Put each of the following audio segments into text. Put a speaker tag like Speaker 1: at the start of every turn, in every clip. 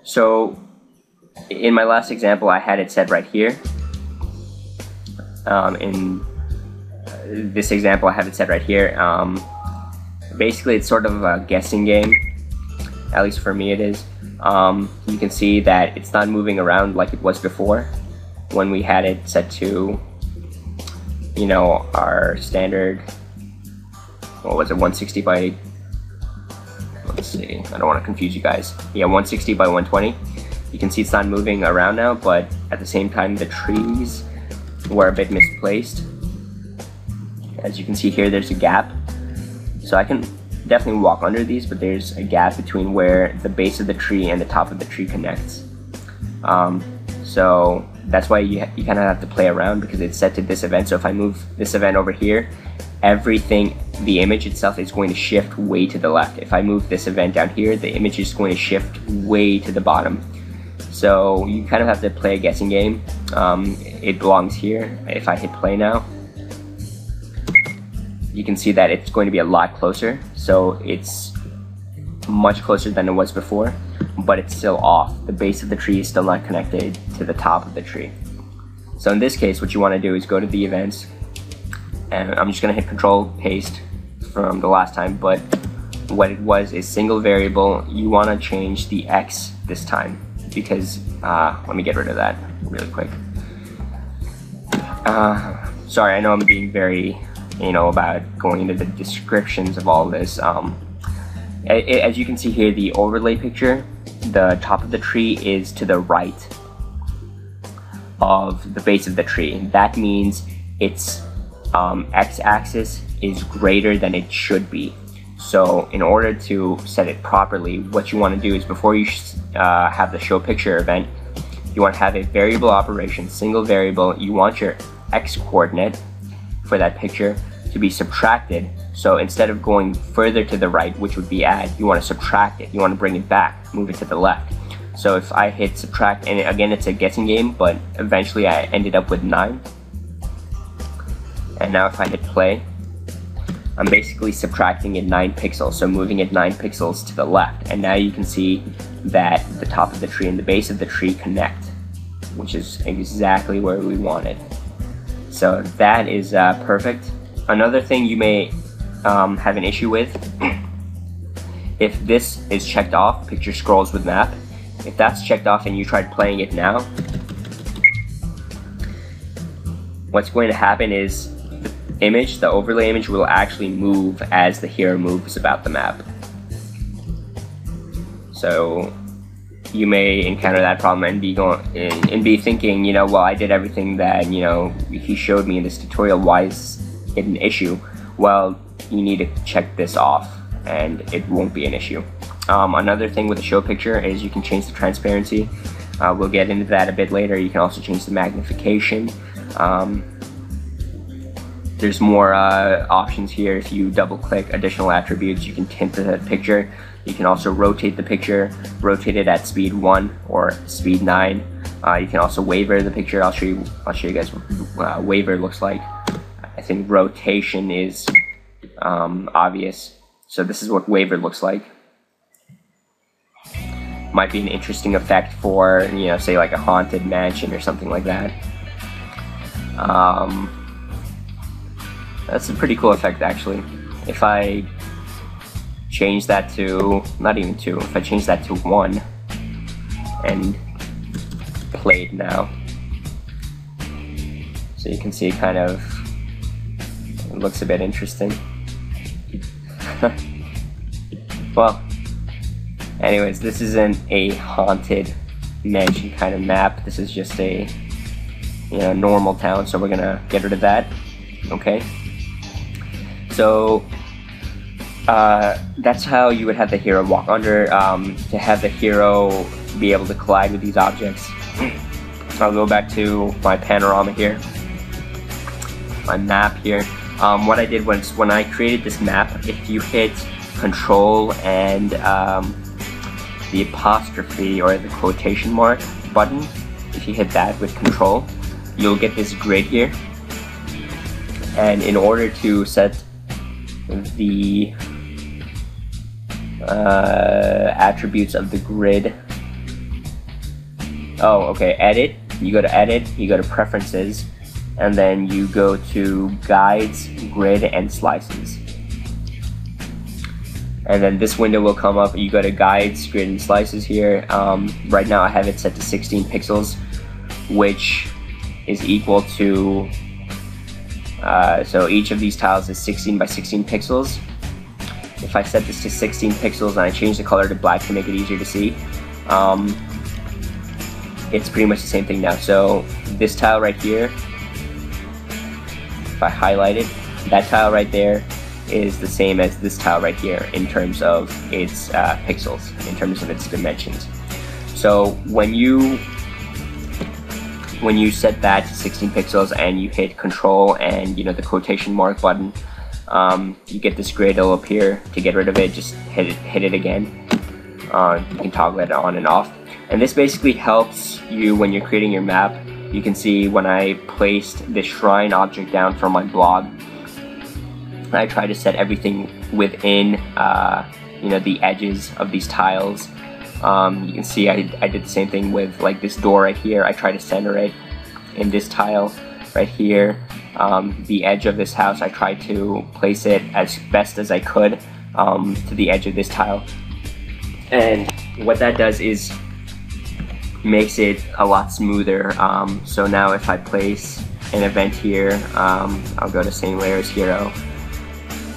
Speaker 1: So in my last example, I had it set right here. In this example, I have it set right here. Basically, it's sort of a guessing game. At least for me it is. You can see that it's not moving around like it was before when we had it set to, you know, our standard, what was it, 160 by, let's see, I don't want to confuse you guys. Yeah, 160 by 120. You can see it's not moving around now, but at the same time the trees were a bit misplaced. As you can see here, there's a gap. So I can definitely walk under these, but there's a gap between where the base of the tree and the top of the tree connects. So that's why you kind of have to play around, because it's set to this event. So if I move this event over here, everything, the image itself is going to shift way to the left. If I move this event down here, the image is going to shift way to the bottom. So you kind of have to play a guessing game. It belongs here. If I hit play now, you can see that it's going to be a lot closer. So it's much closer than it was before, but it's still off. The base of the tree is still not connected to the top of the tree. So in this case, what you want to do is go to the events, and I'm just going to hit Control Paste from the last time, but what it was is single variable. You want to change the X this time, because let me get rid of that really quick. Sorry, I know I'm being very, about going into the descriptions of all this. As you can see here, the overlay picture, the top of the tree is to the right of the base of the tree. That means its x-axis is greater than it should be. So in order to set it properly, what you want to do is, before you have the show picture event, you want to have a variable operation, single variable. You want your x coordinate for that picture to be subtracted. So instead of going further to the right, which would be add, you want to subtract it. You want to bring it back, move it to the left. So if I hit subtract, and again it's a guessing game, but eventually I ended up with 9. And now if I hit play, I'm basically subtracting it 9 pixels, so moving it 9 pixels to the left. And now you can see that the top of the tree and the base of the tree connect, which is exactly where we want it. So that is perfect. Another thing you may have an issue with, if this is checked off, picture scrolls with map, if that's checked off and you tried playing it now, what's going to happen is the image, the overlay image, will actually move as the hero moves about the map. So you may encounter that problem and be thinking, well, I did everything that he showed me in this tutorial. Why is it an issue? Well, you need to check this off, and it won't be an issue. Another thing with the show picture is you can change the transparency. We'll get into that a bit later. You can also change the magnification. There's more options here. If you double click additional attributes, you can tint the picture. You can also rotate the picture, rotate it at speed 1 or speed 9. You can also waver the picture. I'll show you guys what waver looks like. I think rotation is obvious. So this is what waver looks like. Might be an interesting effect for, say like a haunted mansion or something like that. That's a pretty cool effect, actually. If I change that to, not even 2, if I change that to 1 and play it now, so you can see it looks a bit interesting. Well, anyways, this isn't a haunted mansion kind of map. This is just a normal town, so we're gonna get rid of that. Okay, so that's how you would have the hero walk under. To have the hero be able to collide with these objects, I'll go back to my panorama here, my map here. What I did was, when I created this map, if you hit Control and the apostrophe or the quotation mark button, if you hit that with Control, you'll get this grid here. And in order to set the attributes of the grid. Oh, okay, edit. You go to edit, you go to preferences, and then you go to guides, grid, and slices. And then this window will come up. You go to guides, grid, and slices here. Right now I have it set to 16 pixels, which is equal to, so each of these tiles is 16 by 16 pixels. If I set this to 16 pixels and I change the color to black to make it easier to see, it's pretty much the same thing now. So this tile right here, if I highlight it, that tile right there is the same as this tile right here in terms of its pixels, in terms of its dimensions. So when you set that to 16 pixels and you hit Control and the quotation mark button, you get this grid. It'll appear. To get rid of it, just hit it again. You can toggle it on and off. And this basically helps you when you're creating your map. You can see when I placed this shrine object down from my blog, I try to set everything within the edges of these tiles. You can see I did the same thing with like this door right here. I try to center it in this tile right here. The edge of this house, I tried to place it as best as I could to the edge of this tile. And what that does is makes it a lot smoother. So now if I place an event here, I'll go to same layer as hero,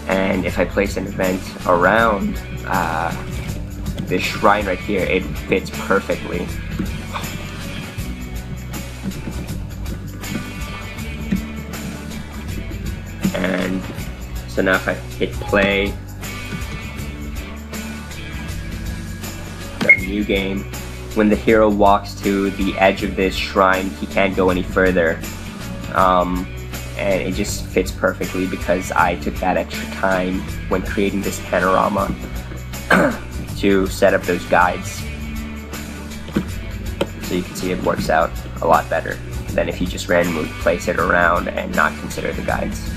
Speaker 1: and if I place an event around this shrine right here, it fits perfectly. And so now if I hit play, start a new game, when the hero walks to the edge of this shrine, he can't go any further. And it just fits perfectly because I took that extra time when creating this panorama to set up those guides. So you can see it works out a lot better than if you just randomly place it around and not consider the guides.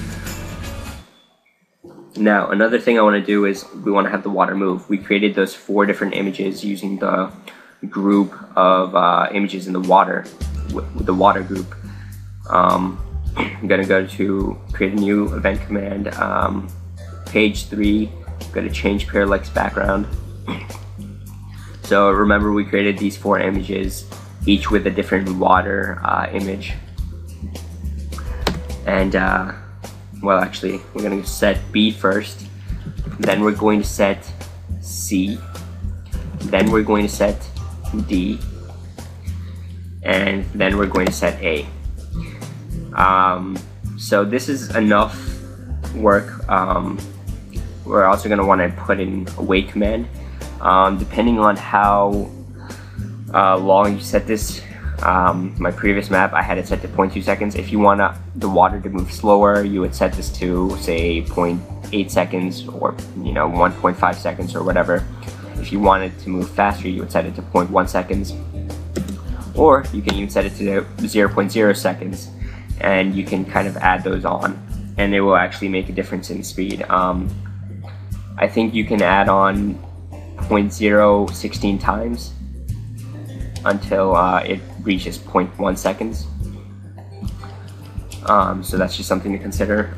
Speaker 1: Now, another thing I want to do is we want to have the water move. We created those 4 different images using the group of images in the water, the water group. I'm going to go to create a new event command, page 3, go to change parallax background. So remember we created these 4 images, each with a different water image. And well, actually we're going to set B first, then we're going to set C, then we're going to set D, and then we're going to set A. So this is enough work. We're also going to want to put in a wait command. Depending on how long you set this, my previous map I had it set to 0.2 seconds. If you want the water to move slower, you would set this to say 0.8 seconds or 1.5 seconds or whatever. If you want it to move faster, you would set it to 0.1 seconds, or you can even set it to 0.0 seconds, and you can kind of add those on, and it will actually make a difference in speed. I think you can add on 0.016 times until it reaches 0.1 seconds. So that's just something to consider.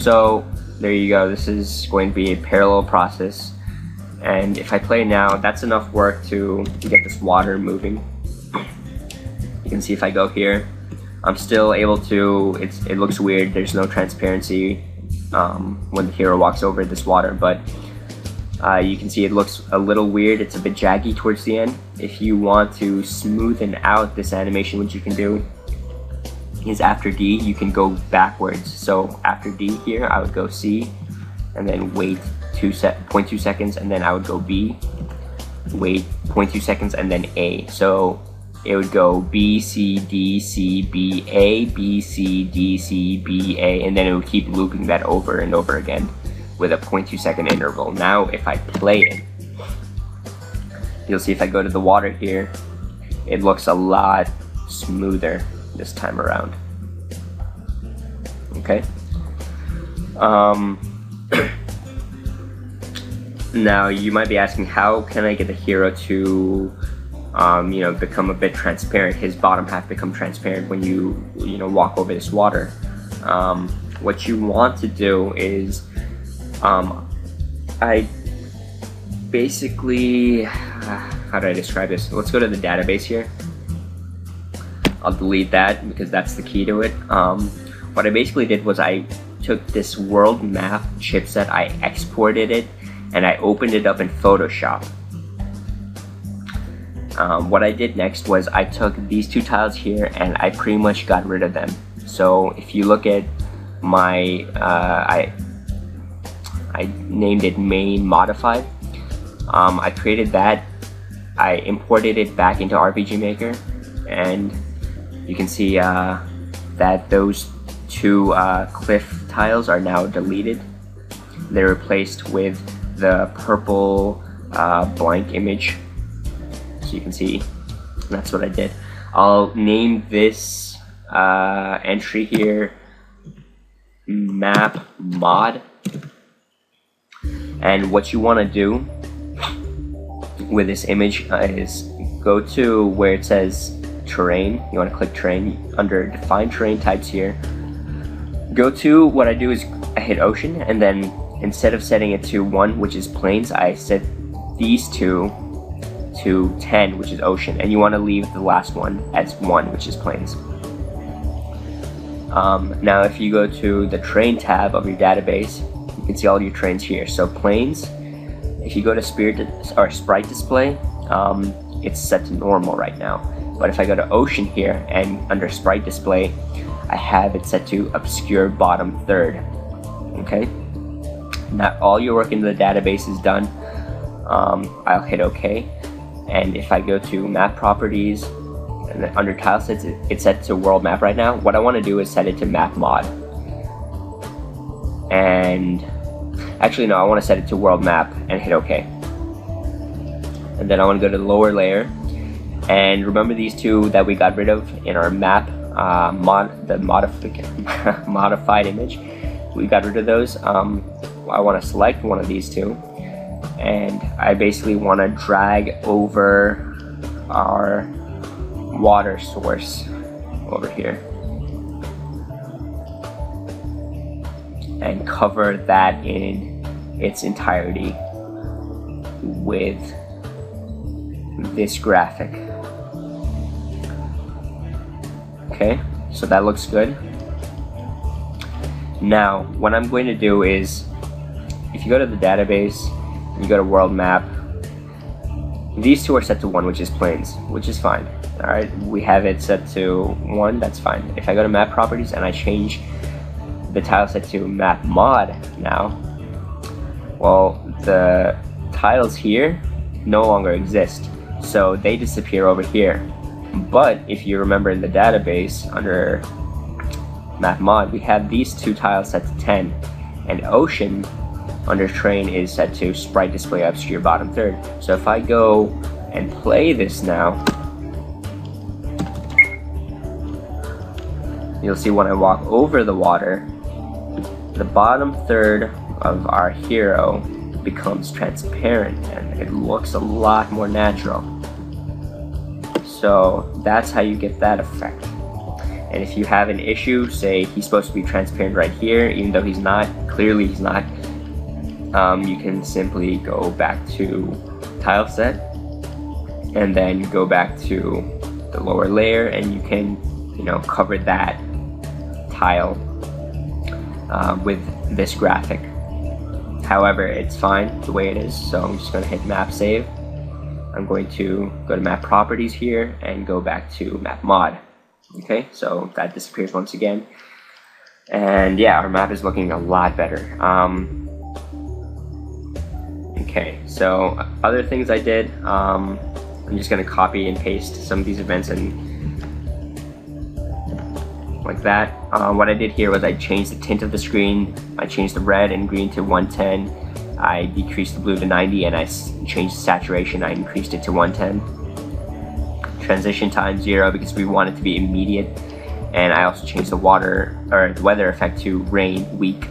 Speaker 1: So there you go. This is going to be a parallel process, and if I play now, that's enough work to get this water moving. You can see if I go here, I'm still able to, it looks weird, there's no transparency when the hero walks over this water, but you can see it looks a little weird, it's a bit jaggy towards the end. If you want to smoothen out this animation, what you can do is after D, you can go backwards. So after D here, I would go C, and then wait 0.2 seconds, and then I would go B, wait 0.2 seconds, and then A. So it would go B, C, D, C, B, A, B, C, D, C, B, A, and then it would keep looping that over and over again with a 0.2 second interval. Now if I play it, you'll see if I go to the water here, it looks a lot smoother this time around. Now you might be asking, how can I get the hero to become a bit transparent, his bottom half become transparent when you walk over this water? What you want to do is, I basically, how do I describe this? Let's go to the database here. I'll delete that because that's the key to it. What I basically did was I took this world map chipset, I exported it, and I opened it up in Photoshop. What I did next was I took these two tiles here and I pretty much got rid of them. So if you look at my, I named it main modified. I created that, I imported it back into RPG Maker, and you can see that those two cliff tiles are now deleted. They're replaced with the purple blank image. So you can see that's what I did. I'll name this entry here map mod. And what you want to do with this image is go to where it says terrain. You want to click terrain. Under define terrain types here, go to, what I do is I hit ocean, and then instead of setting it to 1, which is plains, I set these two to 10, which is ocean, and you want to leave the last one as 1, which is plains. Now if you go to the terrain tab of your database, you can see all your terrains here. So plains, if you go to sprite display, it's set to normal right now. But if I go to ocean here and under sprite display, I have it set to obscure bottom third. Okay, now all your work in the database is done. I'll hit OK, and if I go to map properties and then under tile sets, it's set to world map right now. What I want to do is set it to map mod, and actually no, I want to set it to world map and hit OK. And then I want to go to the lower layer, and remember these two that we got rid of in our map modified image. We got rid of those. I want to select one of these two, and I basically want to drag over our water source over here and cover that in its entirety with this graphic. Okay, so that looks good. Now what I'm going to do is, if you go to the database, you go to world map, these two are set to 1, which is plains, which is fine. Alright, we have it set to 1, that's fine. If I go to map properties and I change the tile set to map mod now, well, the tiles here no longer exist, so they disappear over here. But if you remember in the database under map mod, we have these two tiles set to 10, and ocean under terrain is set to sprite display obscure bottom third. So if I go and play this now, you'll see when I walk over the water, the bottom third of our hero becomes transparent and it looks a lot more natural. So that's how you get that effect. And if you have an issue, say he's supposed to be transparent right here, even though he's not, clearly he's not, you can simply go back to tile set and then go back to the lower layer, and you can, cover that tile with this graphic. However, it's fine the way it is, so I'm just going to hit map save. I'm going to go to map properties here and go back to map mod. Okay, so that disappears once again, and yeah, our map is looking a lot better. Okay, so other things I did, I'm just going to copy and paste some of these events and like that. What I did here was I changed the tint of the screen. I changed the red and green to 110. I decreased the blue to 90, and I changed the saturation. I increased it to 110. Transition time 0 because we want it to be immediate, and I also changed the the weather effect to rain weak,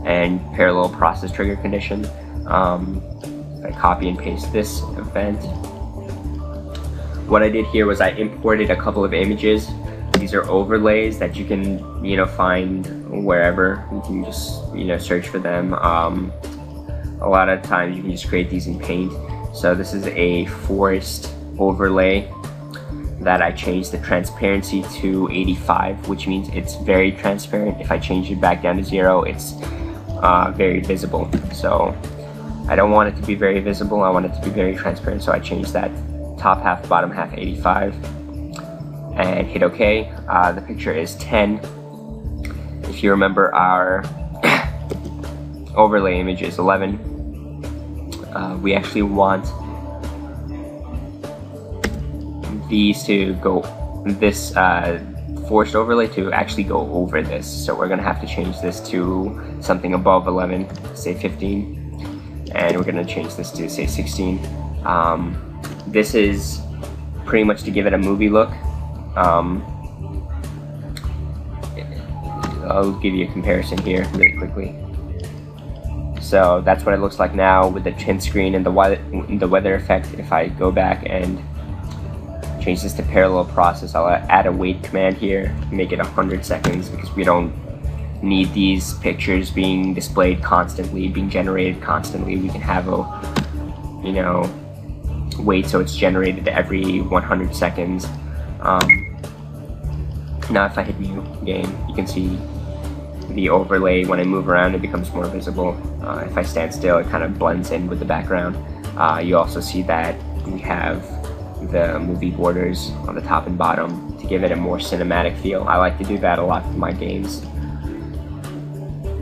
Speaker 1: and parallel process trigger condition. If I copy and paste this event, what I did here was I imported a couple of images. These are overlays that you can, find wherever. You can just, search for them. A lot of times you can just create these in Paint. So this is a forest overlay that I changed the transparency to 85, which means it's very transparent. If I change it back down to 0, it's very visible. So I don't want it to be very visible, I want it to be very transparent, so I changed that top half, bottom half 85, and hit OK. The picture is 10. If you remember, our overlay image is 11. We actually want these to go, this forced overlay to actually go over this. So we're gonna have to change this to something above 11, say 15, and we're gonna change this to say 16. This is pretty much to give it a movie look. I'll give you a comparison here really quickly. So that's what it looks like now with the tint screen and the weather effect. If I go back and change this to parallel process, I'll add a wait command here, make it 100 seconds, because we don't need these pictures being displayed constantly, being generated constantly. We can have a, wait so it's generated every 100 seconds. Now if I hit new game, you can see the overlay. When I move around, it becomes more visible. If I stand still, it kind of blends in with the background. You also see that we have the movie borders on the top and bottom to give it a more cinematic feel. I like to do that a lot for my games.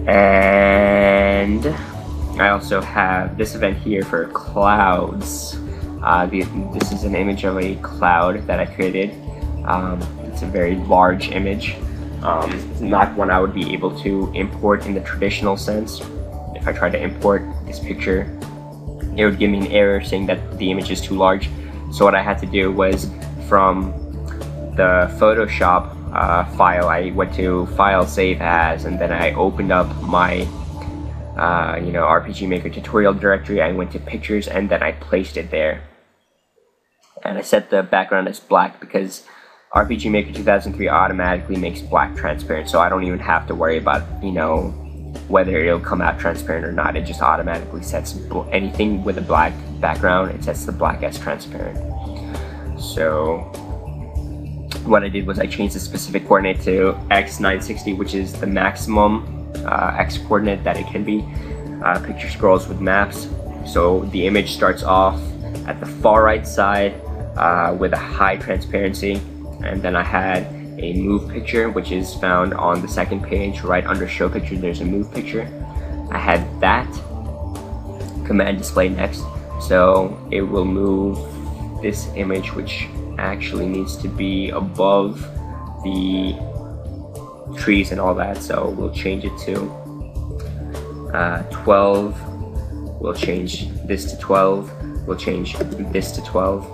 Speaker 1: And I also have this event here for clouds. This is an image of a cloud that I created. It's a very large image. It's not one I would be able to import in the traditional sense. If I try to import this picture, it would give me an error saying that the image is too large. So what I had to do was, from the Photoshop file, I went to File, Save As, and then I opened up my RPG Maker tutorial directory. I went to Pictures, and then I placed it there. And I set the background as black because RPG Maker 2003 automatically makes black transparent, so I don't even have to worry about, whether it'll come out transparent or not. It just automatically sets anything with a black background, it sets the black as transparent. So what I did was I changed the specific coordinate to x960, which is the maximum x coordinate that it can be. Picture scrolls with maps, so the image starts off at the far right side with a high transparency, and then I had a move picture, which is found on the second page. Right under show picture, there's a move picture. I had that command display next, so it will move this image, which actually needs to be above the trees and all that, so we'll change it to 12. We'll change this to 12. We'll change this to 12,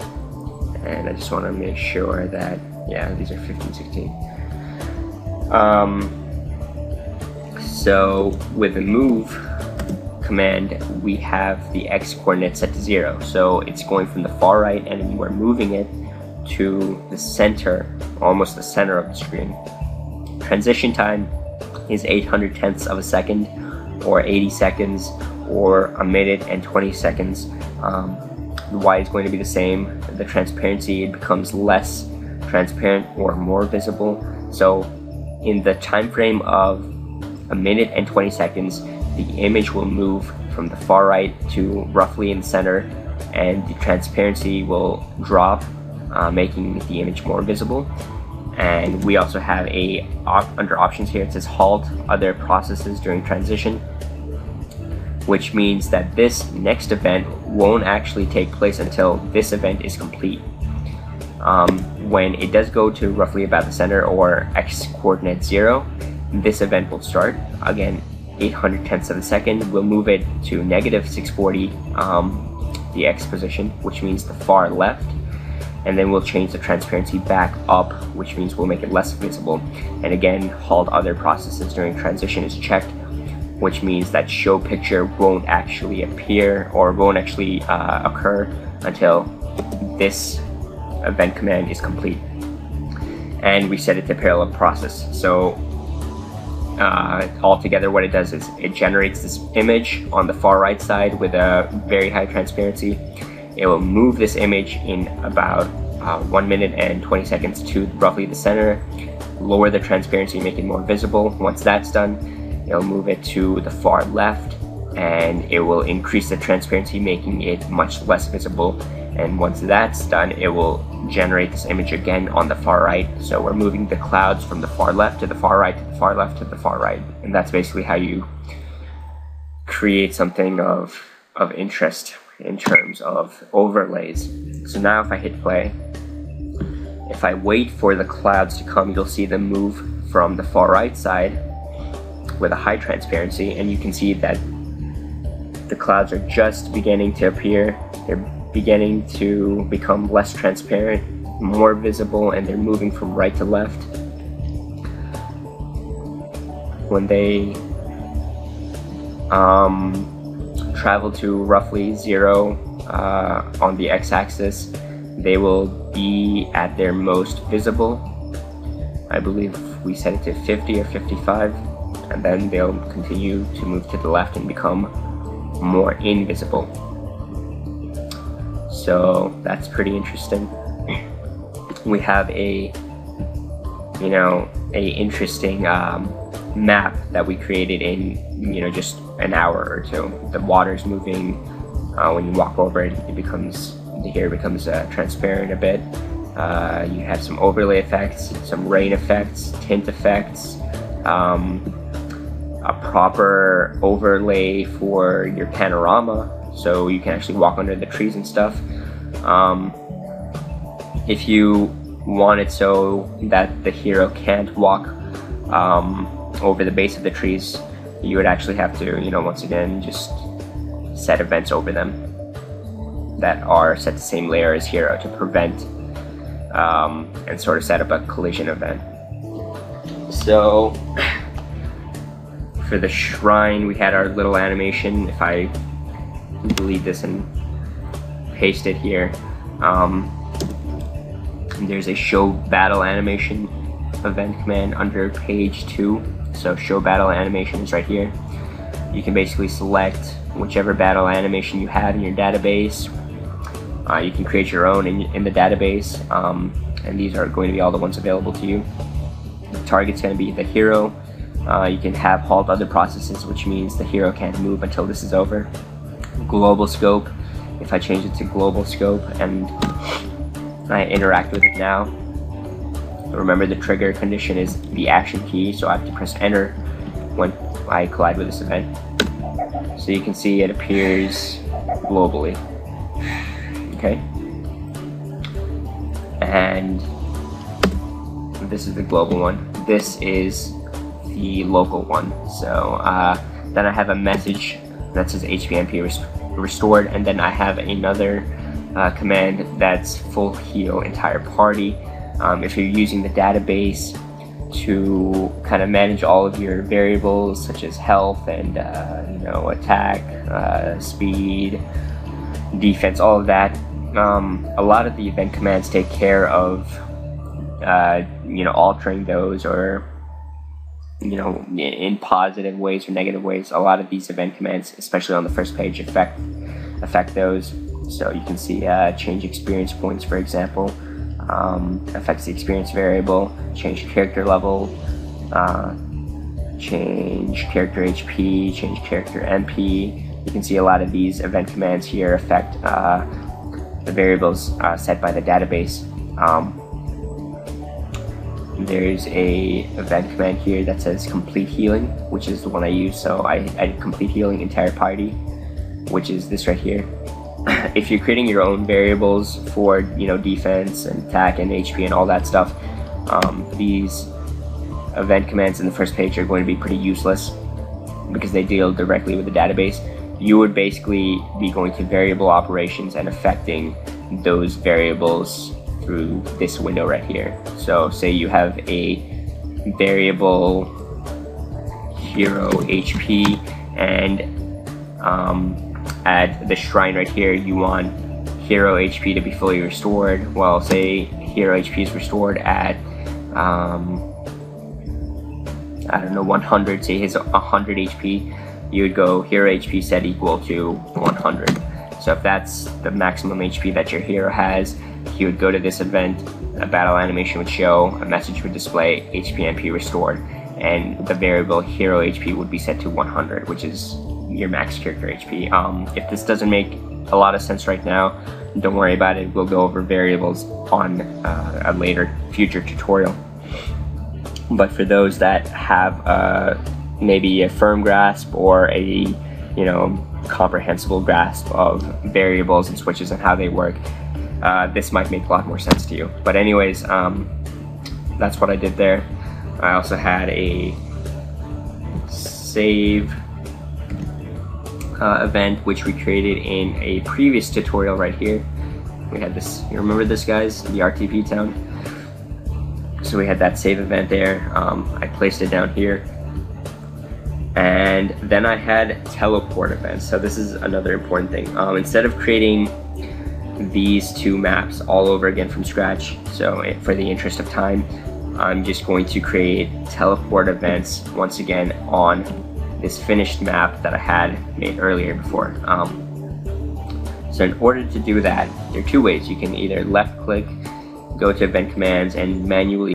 Speaker 1: and I just want to make sure that, yeah, these are 15, 16. So with the move command, we have the x coordinate set to 0. So it's going from the far right, and we're moving it to the center, almost the center of the screen. Transition time is 800 of a second, or 80 seconds, or a minute and 20 seconds. The Y is going to be the same. The transparency, it becomes less transparent or more visible. So in the time frame of a minute and 20 seconds, the image will move from the far right to roughly in the center, and the transparency will drop, making the image more visible. And we also have under options here, it says halt other processes during transition, which means that this next event won't actually take place until this event is complete. When it does go to roughly about the center, or x coordinate 0, this event will start. Again, 800 of a second, we'll move it to negative 640, the x position, which means the far left, and then we'll change the transparency back up, which means we'll make it less visible. And again, halt other processes during transition is checked. which means that show picture won't actually appear or won't actually occur until this event command is complete. And we set it to parallel process. So altogether what it does is it generates this image on the far right side with a very high transparency. It will move this image in about 1 minute and 20 seconds to roughly the center, lower the transparency, make it more visible. Once that's done, it'll move it to the far left, and it will increase the transparency, making it much less visible. And once that's done, it will generate this image again on the far right. So we're moving the clouds from the far left to the far right to the far left to the far right. And that's basically how you create something of interest in terms of overlays. So now if I hit play, if I wait for the clouds to come, you'll see them move from the far right side with a high transparency, and you can see that the clouds are just beginning to appear. They're beginning to become less transparent, more visible, and they're moving from right to left. When they travel to roughly 0 on the x-axis, they will be at their most visible. I believe we set it to 50 or 55, and then they'll continue to move to the left and become more invisible. So that's pretty interesting. We have a interesting map that we created in just an hour or two. The water's moving. When you walk over it, the hair becomes transparent a bit. You have some overlay effects, some rain effects, tint effects, a proper overlay for your panorama, so you can actually walk under the trees and stuff. If you want it so that the hero can't walk over the base of the trees, you would actually have to, once again, just set events over them that are set the same layer as hero to prevent and sort of set up a collision event. So for the shrine, we had our little animation. If I delete this and paste it here, there's a show battle animation event command under page 2. So show battle animation is right here. You can basically select whichever battle animation you have in your database. You can create your own in the database, and these are going to be all the ones available to you. The target's going to be the hero. You can have halt other processes, which means the hero can't move until this is over. Global scope, if I change it to global scope and I interact with it now, remember the trigger condition is the action key, so I have to press enter when I collide with this event. So you can see it appears globally. Okay, and this is the global one. This is the local one. So then I have a message that says HPMP restored, and then I have another command that's full heal entire party. If you're using the database to kind of manage all of your variables such as health and attack, speed, defense, all of that, a lot of the event commands take care of altering those, or in positive ways or negative ways. A lot of these event commands, especially on the first page, affect those. So you can see change experience points, for example, affects the experience variable, change character level, change character HP, change character MP. You can see a lot of these event commands here affect the variables set by the database. There's a event command here that says complete healing, which is the one I use. So I did complete healing entire party, which is this right here. If you're creating your own variables for defense and attack and HP and all that stuff, these event commands in the first page are going to be pretty useless because they deal directly with the database. You would basically be going to variable operations and affecting those variables through this window right here. So say you have a variable hero HP and at the shrine right here, you want hero HP to be fully restored. Well, say hero HP is restored at I don't know, 100, say he's 100 HP, you would go hero HP set equal to 100. So if that's the maximum HP that your hero has, he would go to this event, a battle animation would show, a message would display, HP MP restored, and the variable hero HP would be set to 100, which is your max character HP. If this doesn't make a lot of sense right now, don't worry about it. We'll go over variables on a later future tutorial. But for those that have maybe a firm grasp or a comprehensible grasp of variables and switches and how they work, this might make a lot more sense to you. But anyways, that's what I did there. I also had a save event which we created in a previous tutorial right here. We had this, you remember this, guys, the RTP town? So we had that save event there. I placed it down here, and then I had teleport events. So this is another important thing. Instead of creating these two maps all over again from scratch, so for the interest of time, I'm just going to create teleport events once again on this finished map that I had made earlier before. So in order to do that, there are two ways. You can either left click, go to event commands, and manually